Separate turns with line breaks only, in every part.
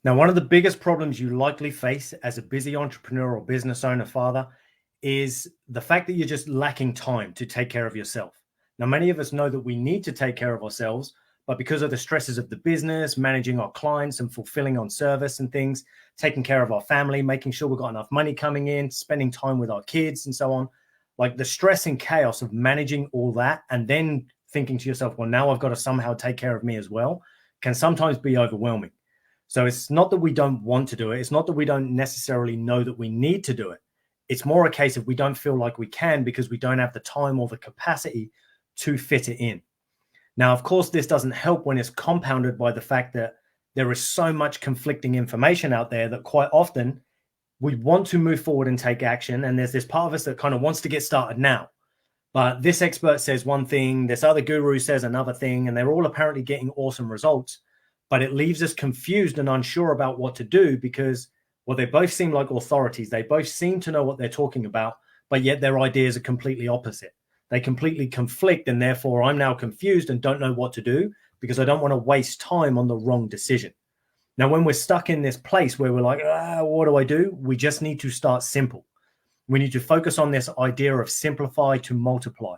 Now, one of the biggest problems you likely face as a busy entrepreneur or business owner, father, is the fact that you're just lacking time to take care of yourself. Now, many of us know that we need to take care of ourselves, but because of the stresses of the business, managing our clients and fulfilling on service and things, taking care of our family, making sure we've got enough money coming in, spending time with our kids and so on, like the stress and chaos of managing all that and then thinking to yourself, well, now I've got to somehow take care of me as well, can sometimes be overwhelming. So it's not that we don't want to do it. It's not that we don't necessarily know that we need to do it. It's more a case of we don't feel like we can because we don't have the time or the capacity to fit it in. Now, of course, this doesn't help when it's compounded by the fact that there is so much conflicting information out there that quite often we want to move forward and take action. And there's this part of us that kind of wants to get started now. But this expert says one thing, this other guru says another thing, and they're all apparently getting awesome results. But it leaves us confused and unsure about what to do because, well, they both seem like authorities. They both seem to know what they're talking about, but yet their ideas are completely opposite. They completely conflict, and therefore I'm now confused and don't know what to do because I don't want to waste time on the wrong decision. Now, when we're stuck in this place where we're like, what do I do? We just need to start simple. We need to focus on this idea of simplify to multiply.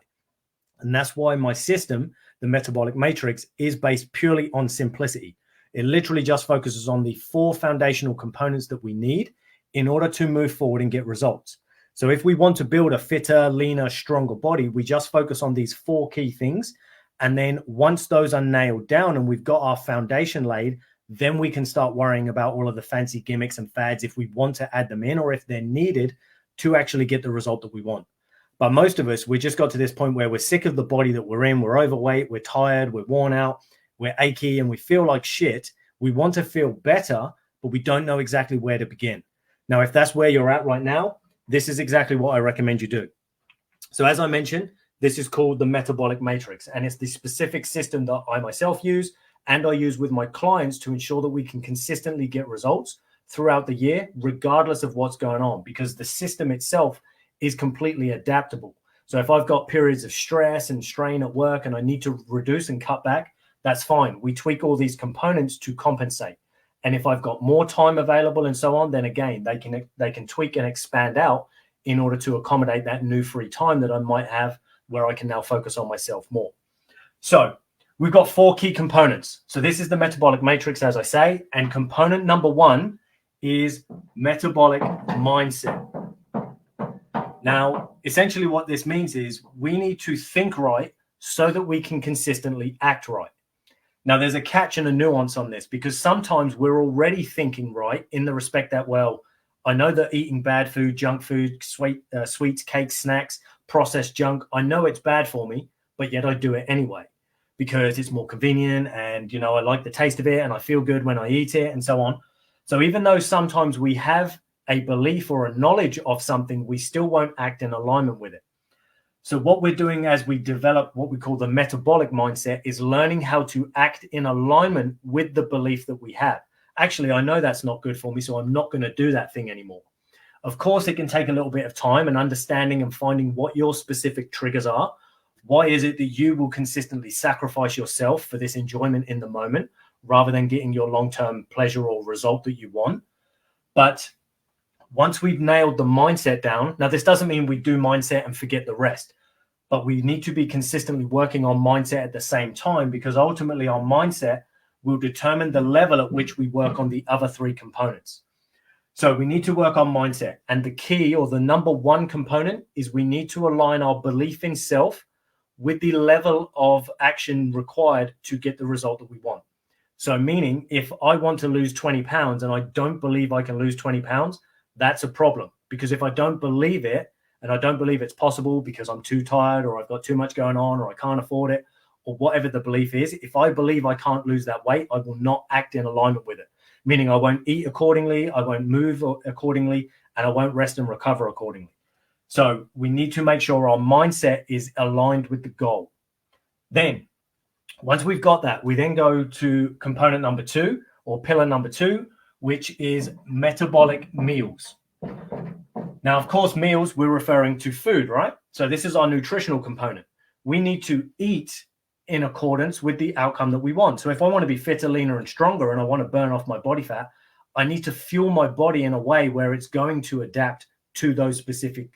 And that's why my system, the Metabolic Matrix, is based purely on simplicity. It literally just focuses on the 4 foundational components that we need in order to move forward and get results. So if we want to build a fitter, leaner, stronger body, we just focus on these 4 key things. And then once those are nailed down and we've got our foundation laid, then we can start worrying about all of the fancy gimmicks and fads if we want to add them in or if they're needed to actually get the result that we want. But most of us, we just got to this point where we're sick of the body that we're in. We're overweight, we're tired, we're worn out, we're achy, and we feel like shit. We want to feel better, but we don't know exactly where to begin. Now, if that's where you're at right now, this is exactly what I recommend you do. So as I mentioned, this is called the Metabolic Matrix, and it's the specific system that I myself use and I use with my clients to ensure that we can consistently get results throughout the year, regardless of what's going on, because the system itself is completely adaptable. So if I've got periods of stress and strain at work and I need to reduce and cut back, that's fine. We tweak all these components to compensate. And if I've got more time available and so on, then again, they can tweak and expand out in order to accommodate that new free time that I might have where I can now focus on myself more. So we've got 4 key components. So this is the Metabolic Matrix, as I say, and component number 1 is metabolic mindset. Now, essentially what this means is we need to think right so that we can consistently act right. Now, there's a catch and a nuance on this because sometimes we're already thinking right in the respect that, well, I know that eating bad food, junk food, sweets, cakes, snacks, processed junk, I know it's bad for me, but yet I do it anyway because it's more convenient and, I like the taste of it and I feel good when I eat it and so on. So even though sometimes we have a belief or a knowledge of something, we still won't act in alignment with it. So what we're doing as we develop what we call the metabolic mindset is learning how to act in alignment with the belief that we have. Actually, I know that's not good for me, so I'm not going to do that thing anymore. Of course, it can take a little bit of time and understanding and finding what your specific triggers are. Why is it that you will consistently sacrifice yourself for this enjoyment in the moment rather than getting your long-term pleasure or result that you want? But once we've nailed the mindset down, now this doesn't mean we do mindset and forget the rest, but we need to be consistently working on mindset at the same time because ultimately our mindset will determine the level at which we work on the other 3 components. So we need to work on mindset. And the key or the number 1 component is we need to align our belief in self with the level of action required to get the result that we want. So meaning if I want to lose 20 pounds and I don't believe I can lose 20 pounds, that's a problem. Because if I don't believe it and I don't believe it's possible because I'm too tired or I've got too much going on or I can't afford it or whatever the belief is, if I believe I can't lose that weight, I will not act in alignment with it. Meaning I won't eat accordingly, I won't move accordingly, and I won't rest and recover accordingly. So we need to make sure our mindset is aligned with the goal. Then, once we've got that, we then go to component number 2 or pillar number 2, which is metabolic meals. Now, of course, meals, we're referring to food, right? So this is our nutritional component. We need to eat in accordance with the outcome that we want. So if I want to be fitter, leaner, and stronger, and I want to burn off my body fat, I need to fuel my body in a way where it's going to adapt to those specific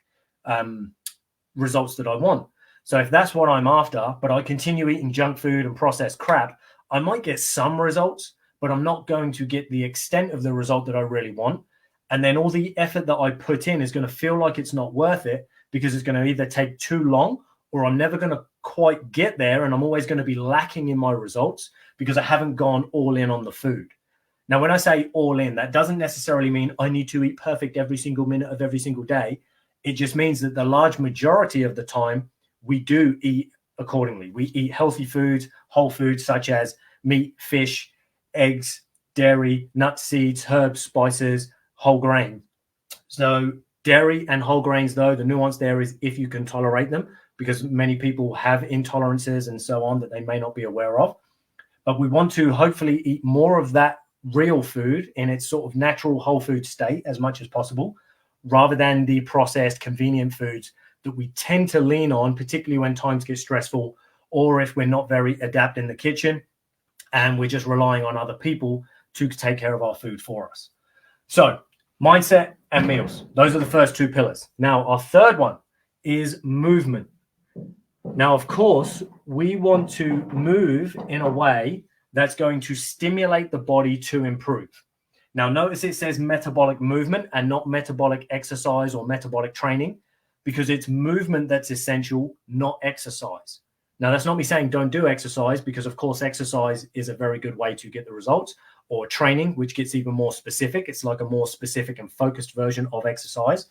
results that I want. So if that's what I'm after, but I continue eating junk food and processed crap, I might get some results, but I'm not going to get the extent of the result that I really want. And then all the effort that I put in is going to feel like it's not worth it, because it's going to either take too long, or I'm never going to quite get there. And I'm always going to be lacking in my results because I haven't gone all in on the food. Now, when I say all in, that doesn't necessarily mean I need to eat perfect every single minute of every single day. It just means that the large majority of the time we do eat accordingly. We eat healthy foods, whole foods such as meat, fish, eggs, dairy, nuts, seeds, herbs, spices, whole grain. So dairy and whole grains, though, the nuance there is if you can tolerate them, because many people have intolerances and so on that they may not be aware of. But we want to hopefully eat more of that real food in its sort of natural whole food state as much as possible, rather than the processed convenient foods that we tend to lean on, particularly when times get stressful, or if we're not very adept in the kitchen and we're just relying on other people to take care of our food for us. So mindset and meals, those are the first two pillars. Now, our third one is movement. Now, of course, we want to move in a way that's going to stimulate the body to improve. Now, notice it says metabolic movement and not metabolic exercise or metabolic training, because it's movement that's essential, not exercise. Now, that's not me saying don't do exercise, because of course, exercise is a very good way to get the results, or training, which gets even more specific. It's like a more specific and focused version of exercise.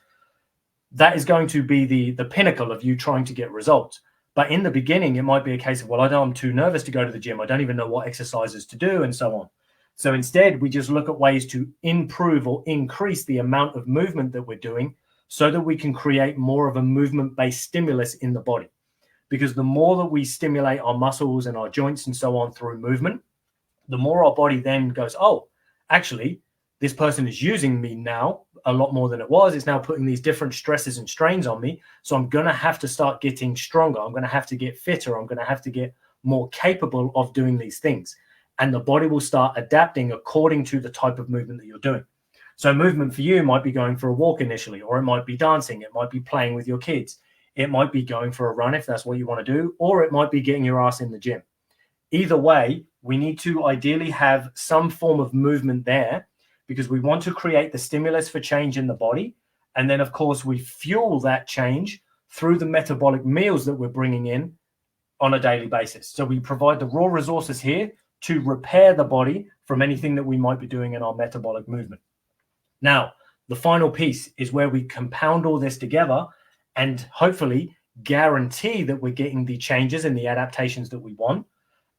That is going to be the pinnacle of you trying to get results. But in the beginning, it might be a case of, well, I know I'm too nervous to go to the gym. I don't even know what exercises to do, and so on. So instead, we just look at ways to improve or increase the amount of movement that we're doing, so that we can create more of a movement-based stimulus in the body. Because the more that we stimulate our muscles and our joints and so on through movement, the more our body then goes, oh, actually, this person is using me now a lot more than it was. It's now putting these different stresses and strains on me. So I'm going to have to start getting stronger. I'm going to have to get fitter. I'm going to have to get more capable of doing these things. And the body will start adapting according to the type of movement that you're doing. So movement for you might be going for a walk initially, or it might be dancing. It might be playing with your kids. It might be going for a run if that's what you want to do, or it might be getting your ass in the gym. Either way, we need to ideally have some form of movement there, because we want to create the stimulus for change in the body. And then, of course, we fuel that change through the metabolic meals that we're bringing in on a daily basis. So we provide the raw resources here to repair the body from anything that we might be doing in our metabolic movement. Now, the final piece is where we compound all this together and hopefully guarantee that we're getting the changes and the adaptations that we want,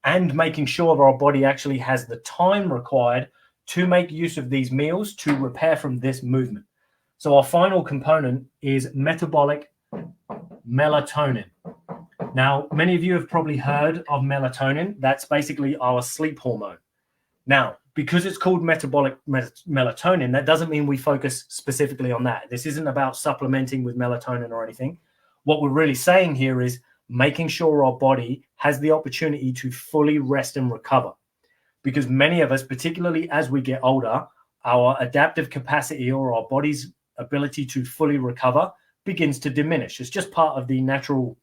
and making sure that our body actually has the time required to make use of these meals to repair from this movement. So our final component is metabolic melatonin. Now, many of you have probably heard of melatonin. That's basically our sleep hormone. Now, because it's called metabolic melatonin, that doesn't mean we focus specifically on that. This isn't about supplementing with melatonin or anything. What we're really saying here is making sure our body has the opportunity to fully rest and recover. Because many of us, particularly as we get older, our adaptive capacity or our body's ability to fully recover begins to diminish. It's just part of the natural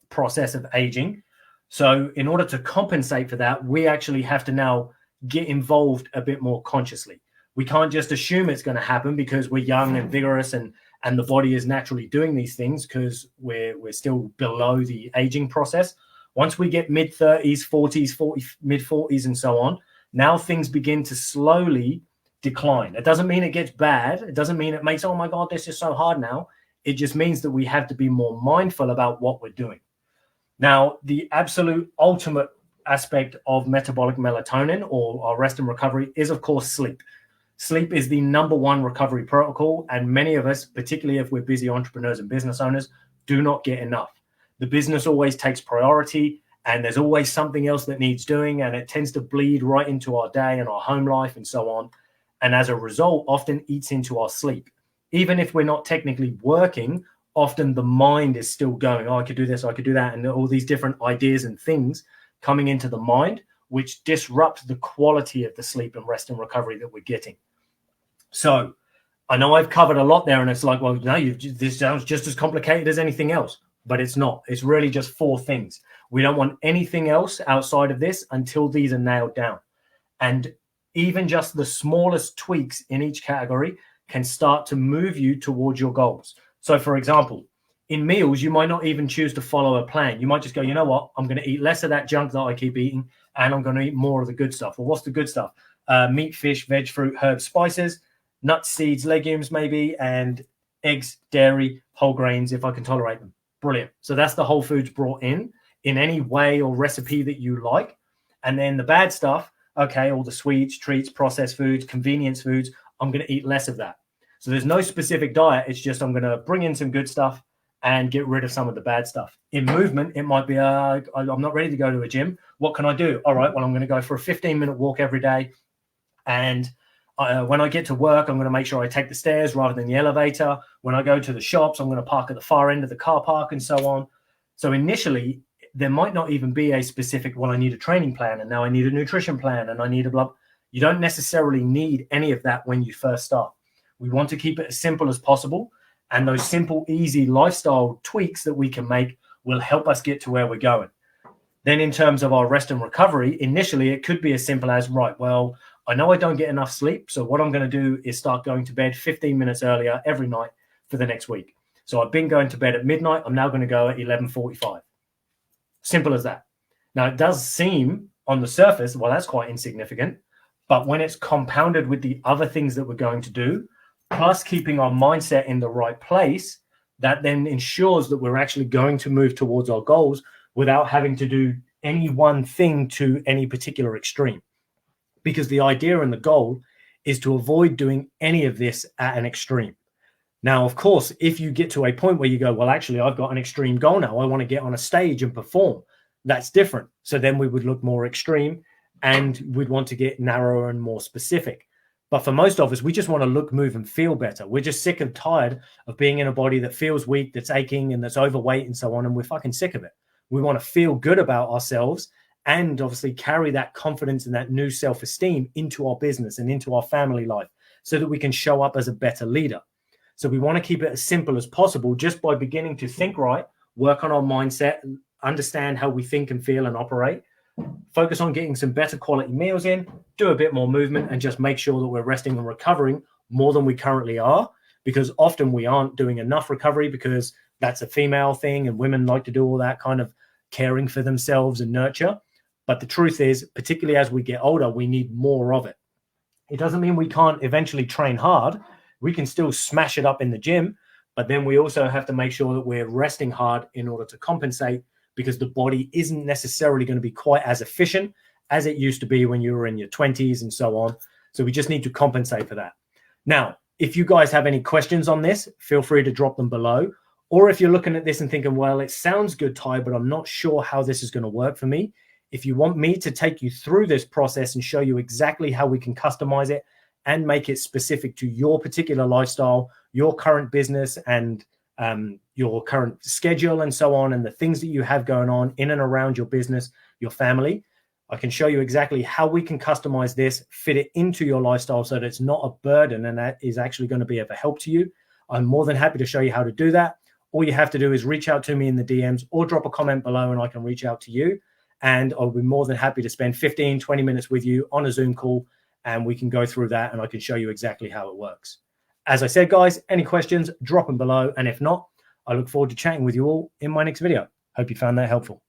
process of aging. So in order to compensate for that, we actually have to now get involved a bit more consciously. We can't just assume it's going to happen because we're young and vigorous and the body is naturally doing these things, because we're still below the aging process. Once we get mid-30s, 40s, mid-40s, and so on, now things begin to slowly decline. It doesn't mean it gets bad. It doesn't mean it makes, oh my God, this is so hard now. It just means that we have to be more mindful about what we're doing. Now, the absolute ultimate aspect of metabolic melatonin, or our rest and recovery, is, of course, sleep. Sleep is the number one recovery protocol, and many of us, particularly if we're busy entrepreneurs and business owners, do not get enough. The business always takes priority, and there's always something else that needs doing, and it tends to bleed right into our day and our home life and so on. And as a result, often eats into our sleep. Even if we're not technically working, often the mind is still going, oh, I could do this, I could do that, and all these different ideas and things coming into the mind, which disrupt the quality of the sleep and rest and recovery that we're getting. So I know I've covered a lot there, and it's like, well, no, this sounds just as complicated as anything else, but it's not. It's really just 4 things. We don't want anything else outside of this until these are nailed down. And even just the smallest tweaks in each category can start to move you towards your goals. So for example, in meals, you might not even choose to follow a plan. You might just go, you know what, I'm going to eat less of that junk that I keep eating, and I'm going to eat more of the good stuff. Well, what's the good stuff? Meat, fish, veg, fruit, herbs, spices, nuts, seeds, legumes, maybe, and eggs, dairy, whole grains, if I can tolerate them. Brilliant. So that's the whole foods brought in any way or recipe that you like. And then the bad stuff, okay, all the sweets, treats, processed foods, convenience foods, I'm going to eat less of that. So there's no specific diet. It's just I'm going to bring in some good stuff and get rid of some of the bad stuff. In movement, it might be, I'm not ready to go to a gym. What can I do? All right, well, I'm going to go for a 15-minute walk every day. And when I get to work, I'm going to make sure I take the stairs rather than the elevator. When I go to the shops, I'm going to park at the far end of the car park and so on. So initially, there might not even be a specific, well, I need a training plan, and now I need a nutrition plan, and I need a blah. You don't necessarily need any of that when you first start. We want to keep it as simple as possible. And those simple, easy lifestyle tweaks that we can make will help us get to where we're going. Then in terms of our rest and recovery, initially, it could be as simple as, right, well, I know I don't get enough sleep. So what I'm going to do is start going to bed 15 minutes earlier every night for the next week. So I've been going to bed at midnight. I'm now going to go at 11:45. Simple as that. Now, it does seem on the surface, well, that's quite insignificant. But when it's compounded with the other things that we're going to do, plus keeping our mindset in the right place, that then ensures that we're actually going to move towards our goals without having to do any one thing to any particular extreme. Because the idea and the goal is to avoid doing any of this at an extreme. Now, of course, if you get to a point where you go, well, actually, I've got an extreme goal now. I want to get on a stage and perform. That's different. So then we would look more extreme and we'd want to get narrower and more specific. But for most of us, we just want to look, move, and feel better. We're just sick and tired of being in a body that feels weak, that's aching, and that's overweight and so on. And we're fucking sick of it. We want to feel good about ourselves and obviously carry that confidence and that new self-esteem into our business and into our family life so that we can show up as a better leader. So we want to keep it as simple as possible just by beginning to think right, work on our mindset, understand how we think and feel and operate, focus on getting some better quality meals in, do a bit more movement, and just make sure that we're resting and recovering more than we currently are, because often we aren't doing enough recovery because that's a female thing and women like to do all that kind of caring for themselves and nurture. But the truth is, particularly as we get older, we need more of it. It doesn't mean we can't eventually train hard. We can still smash it up in the gym, but then we also have to make sure that we're resting hard in order to compensate, because the body isn't necessarily going to be quite as efficient as it used to be when you were in your 20s and so on. So we just need to compensate for that. Now, if you guys have any questions on this, feel free to drop them below. Or if you're looking at this and thinking, well, it sounds good, Ty, but I'm not sure how this is going to work for me. If you want me to take you through this process and show you exactly how we can customize it and make it specific to your particular lifestyle, your current business, and your current schedule and so on, and the things that you have going on in and around your business, your family, I can show you exactly how we can customize this, fit it into your lifestyle so that it's not a burden and that is actually going to be of a help to you. I'm more than happy to show you how to do that. All you have to do is reach out to me in the DMs or drop a comment below and I can reach out to you. And I'll be more than happy to spend 15, 20 minutes with you on a Zoom call, and we can go through that and I can show you exactly how it works. As I said, guys, any questions, drop them below. And if not, I look forward to chatting with you all in my next video. Hope you found that helpful.